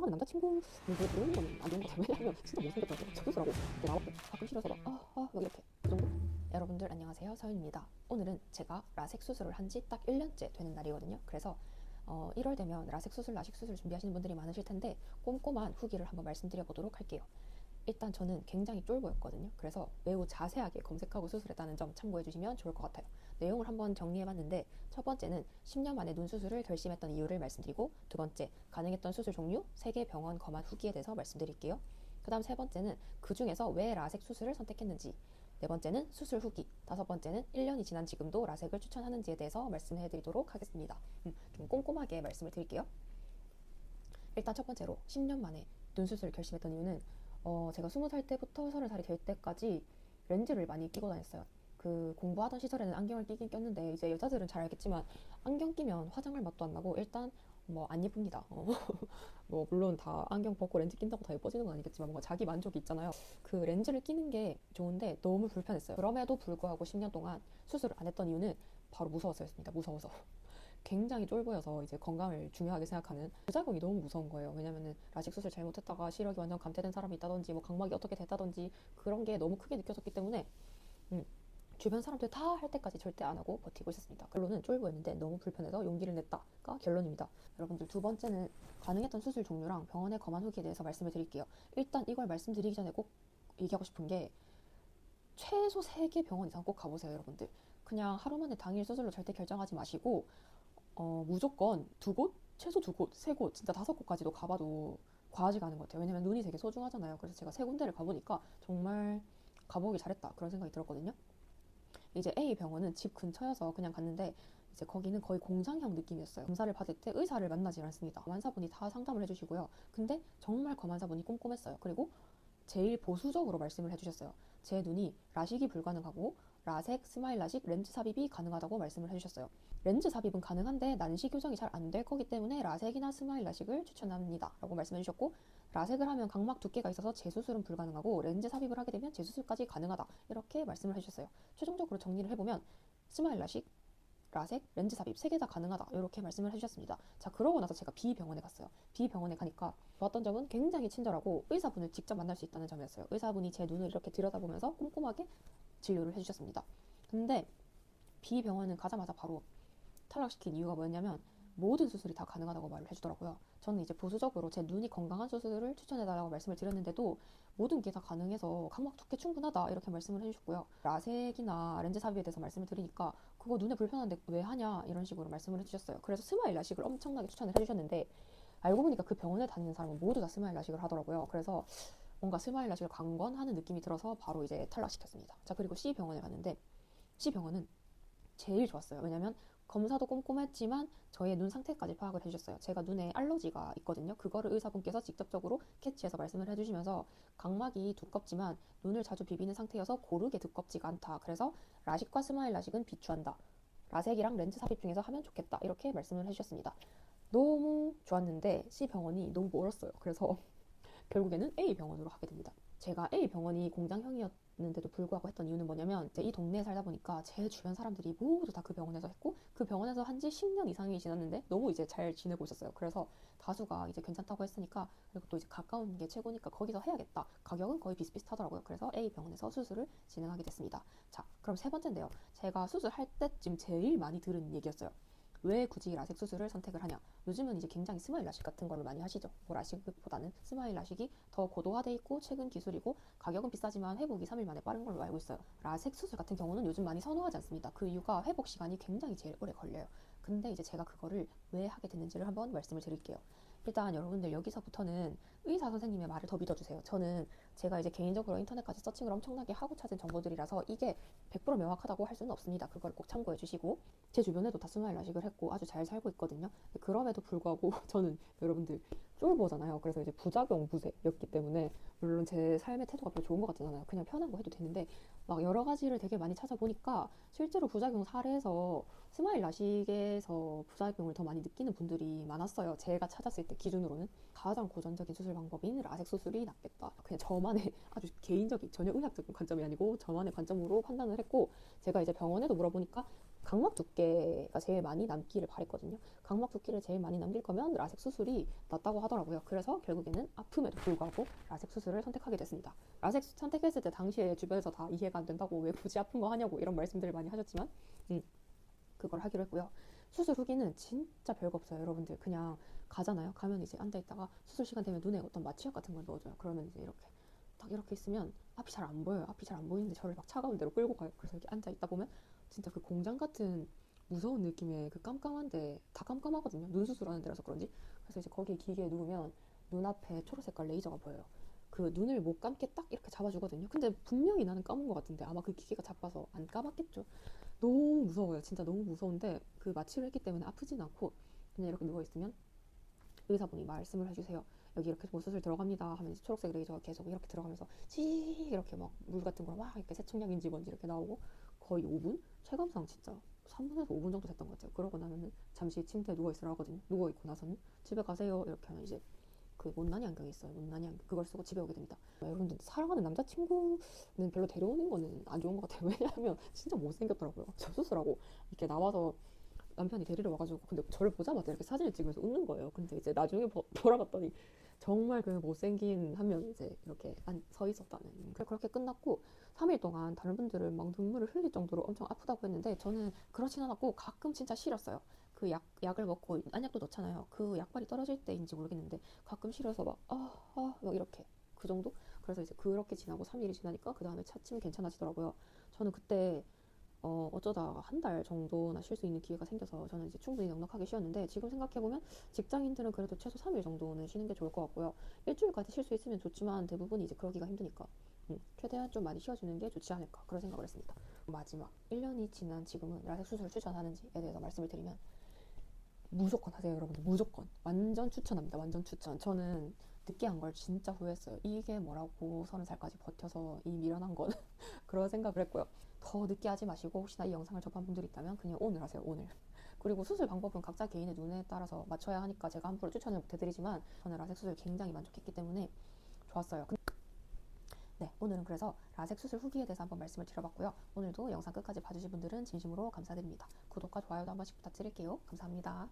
사랑하는 남자친구 그런 건 안 좋은 것 같아요. 왜냐하면 진짜 못생겼다고 저기서라고 나왔고 가끔 싫어서 막 이렇게 그 정도? 여러분들 안녕하세요, 서윤입니다. 오늘은 제가 라섹 수술을 한 지 딱 1년째 되는 날이거든요. 그래서 1월 되면 라섹 수술, 라식 수술 준비하시는 분들이 많으실 텐데 꼼꼼한 후기를 한번 말씀드려 보도록 할게요. 일단 저는 굉장히 쫄보였거든요. 그래서 매우 자세하게 검색하고 수술했다는 점 참고해 주시면 좋을 것 같아요. 내용을 한번 정리해봤는데, 첫 번째는 10년 만에 눈 수술을 결심했던 이유를 말씀드리고, 두 번째 가능했던 수술 종류, 3개 병원 검안 후기에 대해서 말씀드릴게요. 그 다음 세 번째는 그 중에서 왜 라섹 수술을 선택했는지, 네 번째는 수술 후기, 다섯 번째는 1년이 지난 지금도 라섹을 추천하는지에 대해서 말씀해 드리도록 하겠습니다. 좀 꼼꼼하게 말씀을 드릴게요. 일단 첫 번째로 10년 만에 눈 수술을 결심했던 이유는 제가 20살 때부터 30살이 될 때까지 렌즈를 많이 끼고 다녔어요. 그 공부하던 시절에는 안경을 끼긴 꼈는데, 이제 여자들은 잘 알겠지만 안경 끼면 화장할 맛도 안 나고 일단 뭐 안 예쁩니다. 뭐 물론 다 안경 벗고 렌즈 낀다고 다 예뻐지는 건 아니겠지만 뭔가 자기 만족이 있잖아요. 그 렌즈를 끼는 게 좋은데 너무 불편했어요. 그럼에도 불구하고 10년 동안 수술을 안 했던 이유는 바로 무서워서였습니다. 무서워서. 굉장히 쫄보여서 이제 건강을 중요하게 생각하는 부작용이 너무 무서운 거예요. 왜냐면은 라식 수술 잘못했다가 시력이 완전 감퇴된 사람이 있다든지 뭐 각막이 어떻게 됐다든지 그런 게 너무 크게 느껴졌기 때문에 주변 사람들 다 할 때까지 절대 안 하고 버티고 있었습니다. 결론은 쫄보였는데 너무 불편해서 용기를 냈다가 결론입니다. 여러분들, 두 번째는 가능했던 수술 종류랑 병원의 검안 후기에 대해서 말씀을 드릴게요. 일단 이걸 말씀드리기 전에 꼭 얘기하고 싶은 게, 최소 3개 병원 이상 꼭 가보세요, 여러분들. 그냥 하루 만에 당일 수술로 절대 결정하지 마시고 무조건 2곳? 최소 2곳, 3곳, 진짜 5곳까지도 가봐도 과하지가 않은 것 같아요. 왜냐면 눈이 되게 소중하잖아요. 그래서 제가 3군데를 가보니까 정말 가보길 잘했다, 그런 생각이 들었거든요. 이제 A 병원은 집 근처여서 그냥 갔는데, 이제 거기는 거의 공장형 느낌이었어요. 검사를 받을 때 의사를 만나지 않습니다. 검안사분이 다 상담을 해주시고요. 근데 정말 검안사분이 꼼꼼했어요. 그리고 제일 보수적으로 말씀을 해주셨어요. 제 눈이 라식이 불가능하고 라섹, 스마일 라식, 렌즈 삽입이 가능하다고 말씀을 해주셨어요. 렌즈 삽입은 가능한데 난시 교정이 잘 안 될 거기 때문에 라섹이나 스마일 라식을 추천합니다 라고 말씀해 주셨고, 라섹을 하면 각막 두께가 있어서 재수술은 불가능하고 렌즈 삽입을 하게 되면 재수술까지 가능하다, 이렇게 말씀을 해주셨어요. 최종적으로 정리를 해보면 스마일 라식, 라섹, 렌즈 삽입 3개 다 가능하다, 이렇게 말씀을 해주셨습니다. 자, 그러고 나서 제가 B병원에 갔어요. B병원에 가니까 좋았던 점은 굉장히 친절하고 의사분을 직접 만날 수 있다는 점이었어요. 의사분이 제 눈을 이렇게 들여다보면서 꼼꼼하게 진료를 해주셨습니다. 근데 B병원은 가자마자 바로 탈락시킨 이유가 뭐였냐면, 모든 수술이 다 가능하다고 말을 해주더라고요. 저는 이제 보수적으로 제 눈이 건강한 수술을 추천해달라고 말씀을 드렸는데도 모든 게 다 가능해서 각막 두께 충분하다, 이렇게 말씀을 해주셨고요. 라섹이나 렌즈 삽입에 대해서 말씀을 드리니까 그거 눈에 불편한데 왜 하냐, 이런 식으로 말씀을 해주셨어요. 그래서 스마일 라식을 엄청나게 추천을 해주셨는데, 알고 보니까 그 병원에 다니는 사람은 모두 다 스마일 라식을 하더라고요. 그래서 뭔가 스마일 라식을 강권하는 느낌이 들어서 바로 이제 탈락시켰습니다. 자, 그리고 C병원에 갔는데, C병원은 제일 좋았어요. 왜냐면 검사도 꼼꼼했지만 저의 눈 상태까지 파악을 해주셨어요. 제가 눈에 알러지가 있거든요. 그거를 의사분께서 직접적으로 캐치해서 말씀을 해주시면서, 각막이 두껍지만 눈을 자주 비비는 상태여서 고르게 두껍지가 않다. 그래서 라식과 스마일 라식은 비추한다. 라섹이랑 렌즈 삽입 중에서 하면 좋겠다, 이렇게 말씀을 해주셨습니다. 너무 좋았는데 C병원이 너무 멀었어요. 그래서 결국에는 A병원으로 하게 됩니다. 제가 A병원이 공장형이었는데도 불구하고 했던 이유는 뭐냐면, 이제 이 동네에 살다 보니까 제 주변 사람들이 모두 다 그 병원에서 했고, 그 병원에서 한 지 10년 이상이 지났는데 너무 이제 잘 지내고 있었어요. 그래서 다수가 이제 괜찮다고 했으니까, 그리고 또 이제 가까운 게 최고니까 거기서 해야겠다. 가격은 거의 비슷비슷하더라고요. 그래서 A병원에서 수술을 진행하게 됐습니다. 자, 그럼 세 번째인데요. 제가 수술할 때쯤 제일 많이 들은 얘기였어요. 왜 굳이 라섹 수술을 선택을 하냐. 요즘은 이제 굉장히 스마일 라식 같은 거를 많이 하시죠. 뭐 라식보다는 스마일 라식이 더 고도화돼 있고 최근 기술이고 가격은 비싸지만 회복이 3일 만에 빠른 걸로 알고 있어요. 라섹 수술 같은 경우는 요즘 많이 선호하지 않습니다. 그 이유가 회복 시간이 굉장히 제일 오래 걸려요. 근데 이제 제가 그거를 왜 하게 됐는지를 한번 말씀을 드릴게요. 일단 여러분들, 여기서부터는 의사 선생님의 말을 더 믿어주세요. 저는 제가 이제 개인적으로 인터넷까지 서칭을 엄청나게 하고 찾은 정보들이라서 이게 100% 명확하다고 할 수는 없습니다. 그걸 꼭 참고해 주시고, 제 주변에도 다 스마일 라식을 했고 아주 잘 살고 있거든요. 그럼에도 불구하고 저는 여러분들 쫄보잖아요. 그래서 이제 부작용 부세였기 때문에, 물론 제 삶의 태도가 별로 좋은 것 같진 않아요. 그냥 편한 거 해도 되는데, 막 여러 가지를 되게 많이 찾아보니까 실제로 부작용 사례에서 스마일 라식에서 부작용을 더 많이 느끼는 분들이 많았어요. 제가 찾았을 때 기준으로는 가장 고전적인 수술 방법인 라섹 수술이 낫겠다, 그냥 저만의 아주 개인적인, 전혀 의학적인 관점이 아니고 저만의 관점으로 판단을 했고, 제가 이제 병원에도 물어보니까 각막 두께가 제일 많이 남기를 바랬거든요. 각막 두께를 제일 많이 남길 거면 라섹 수술이 낫다고 하더라고요. 그래서 결국에는 아픔에도 불구하고 라섹 수술을 선택하게 됐습니다. 라섹 선택했을 때 당시에 주변에서 다 이해가 안 된다고, 왜 굳이 아픈 거 하냐고 이런 말씀들을 많이 하셨지만 그걸 하기로 했고요. 수술 후기는 진짜 별거 없어요. 여러분들 그냥 가잖아요. 가면 이제 앉아있다가 수술 시간 되면 눈에 어떤 마취약 같은 걸 넣어줘요. 그러면 이제 이렇게 딱 이렇게 있으면 앞이 잘 안 보여요. 앞이 잘 안 보이는데 저를 막 차가운 데로 끌고 가요. 그래서 이렇게 앉아있다 보면 진짜 그 공장 같은 무서운 느낌의 그 깜깜한데, 다 깜깜하거든요. 눈 수술하는 데라서 그런지. 그래서 이제 거기 기계에 누우면 눈앞에 초록색깔 레이저가 보여요. 그 눈을 못 감게 딱 이렇게 잡아주거든요. 근데 분명히 나는 감은 것 같은데 아마 그 기계가 잡아서 안 감았겠죠. 너무 무서워요. 진짜 너무 무서운데 그 마취를 했기 때문에 아프진 않고, 그냥 이렇게 누워있으면 의사분이 말씀을 해주세요. 여기 이렇게 뭐 수술 들어갑니다 하면 이제 초록색 레이저가 계속 이렇게 들어가면서 지 이렇게 막 물 같은 거랑 막 이렇게 세척약인지 뭔지 이렇게 나오고, 거의 5분? 체감상 진짜 3분에서 5분 정도 됐던 것 같아요. 그러고 나면은 잠시 침대에 누워있으라 하거든요. 누워있고 나서는 집에 가세요 이렇게 하면 이제 그 못난이 안경이 있어요. 못난이 안경, 그걸 쓰고 집에 오게 됩니다. 여러분들 사랑하는 남자친구는 별로 데려오는 거는 안 좋은 것 같아요. 왜냐하면 진짜 못생겼더라고요. 저 수술하고 이렇게 나와서 남편이 데리러 와가지고, 근데 저를 보자마자 이렇게 사진을 찍으면서 웃는 거예요. 근데 이제 나중에 돌아봤더니 정말 그 못생긴 한 명이 이제 이렇게 서 있었다는. 그렇게 끝났고 3일 동안 다른 분들은 막 눈물을 흘릴 정도로 엄청 아프다고 했는데 저는 그렇진 않았고, 가끔 진짜 싫었어요. 그 약을 먹고 안약도 넣잖아요. 그 약발이 떨어질 때인지 모르겠는데 가끔 싫어서 막 이렇게 그 정도? 그래서 이제 그렇게 지나고 3일이 지나니까 그 다음에 차츰 괜찮아지더라고요. 저는 그때 어쩌다가 한 달 정도나 쉴 수 있는 기회가 생겨서 저는 이제 충분히 넉넉하게 쉬었는데, 지금 생각해보면 직장인들은 그래도 최소 3일 정도는 쉬는 게 좋을 것 같고요. 일주일까지 쉴 수 있으면 좋지만 대부분이 이제 그러기가 힘드니까 최대한 좀 많이 쉬어주는 게 좋지 않을까, 그런 생각을 했습니다. 마지막 1년이 지난 지금은 라섹 수술을 추천하는지에 대해서 말씀을 드리면, 무조건 하세요 여러분들. 무조건 완전 추천합니다. 완전 추천. 저는 늦게 한 걸 진짜 후회했어요. 이게 뭐라고 30살까지 버텨서 이 미련한 건 그런 생각을 했고요. 더 늦게 하지 마시고, 혹시나 이 영상을 접한 분들이 있다면 그냥 오늘 하세요. 오늘. 그리고 수술 방법은 각자 개인의 눈에 따라서 맞춰야 하니까 제가 함부로 추천을 못 해드리지만, 저는 라섹 수술 굉장히 만족했기 때문에 좋았어요. 네, 오늘은 그래서 라섹 수술 후기에 대해서 한번 말씀을 드려봤고요. 오늘도 영상 끝까지 봐주신 분들은 진심으로 감사드립니다. 구독과 좋아요도 한 번씩 부탁드릴게요. 감사합니다.